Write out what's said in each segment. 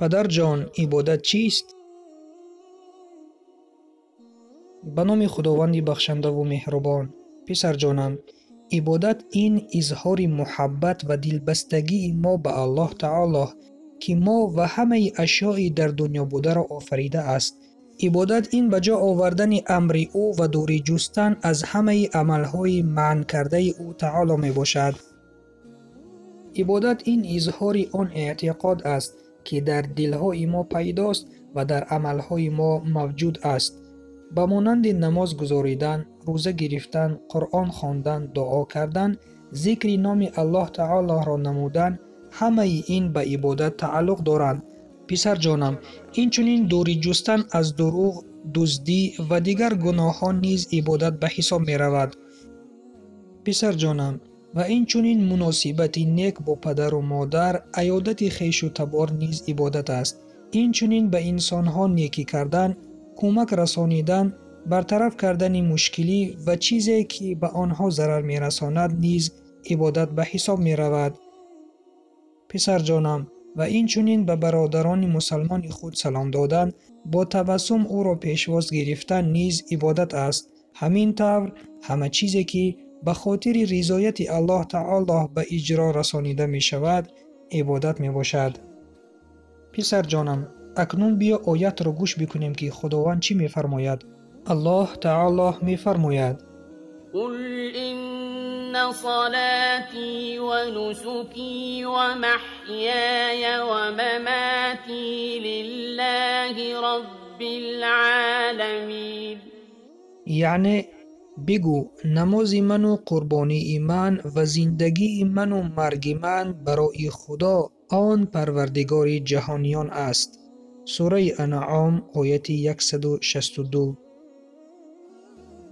پدر جان، عبادت چیست؟ به نام خداوند بخشنده و مهربان. پسر جانم، عبادت این اظهار محبت و دلبستگی ما به الله تعالی که ما و همه اشیاء در دنیا بوده را آفریده است. عبادت این به جا آوردن امر او و دوری جستن از همه عملهای منع کرده او تعالی می باشد. عبادت این اظهار آن اعتقاد است که در دلهای ما پیداست و در عملهای ما موجود است. به مانند نماز گزاریدن، روزه گرفتن، قرآن خواندن، دعا کردن، ذکر نام الله تعالی را نمودن، همه این به عبادت تعلق دارند. پسر جانم، این چنین دوری جستن از دروغ، دزدی و دیگر گناهان نیز عبادت به حساب می رود. پسر جانم، و این چنین مناسبت نیک با پدر و مادر، عیادت خویش و تبار نیز عبادت است. این چنین به انسانها نیکی کردن، کمک رسانیدن، برطرف کردن مشکلی و چیزی که به آنها ضرر می رساند نیز عبادت به حساب می رود. پسر جانم، و این چنین به برادران مسلمان خود سلام دادن، با تبسم او را پیشواز گرفتن نیز عبادت است. همین طور همه چیزی که به خاطر رضایت الله تعالی به اجرا رسانیده می شود عبادت می باشد. پسر جانم، اکنون بیا آیت را گوش بکنیم که خداوند چی می فرماید. الله تعالی می فرماید: قل إن صلاتي ونسكي ومحياي ومماتي لله رب العالمين. یعنی بگو نماز من و قربانی من و زندگی من و مرگ من برای خدا آن پروردگار جهانیان است. سوره انعام آیه 162.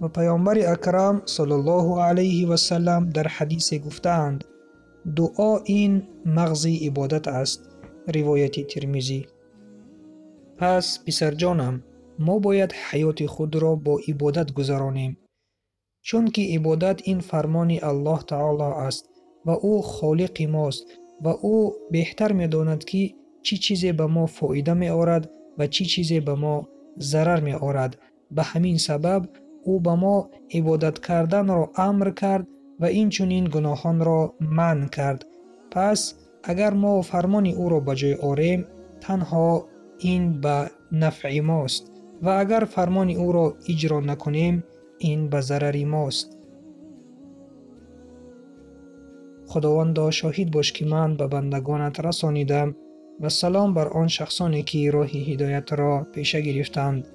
و پیامبر اکرم صلی الله علیه و سلم در حدیث گفتند: دعا این مغز عبادت است. روایت ترمذی. پس پسر جانم، ما باید حیات خود را با عبادت گذرانیم، چون که عبادت این فرمان الله تعالی است و او خالق ماست و او بهتر می داند که چی چیزی به ما فایده می آورد و چی چیزی به ما ضرر می آورد. به همین سبب او به ما عبادت کردن را امر کرد و این چنین گناهان را منع کرد. پس اگر ما فرمان او را به جای آوریم، تنها این به نفع ماست و اگر فرمان او را اجرا نکنیم، این به ضرر ماست. خداوندا شاهد باش که من به بندگانت رسانیدم و سلام بر آن شخصانی که راه هدایت را پیشه گرفتند.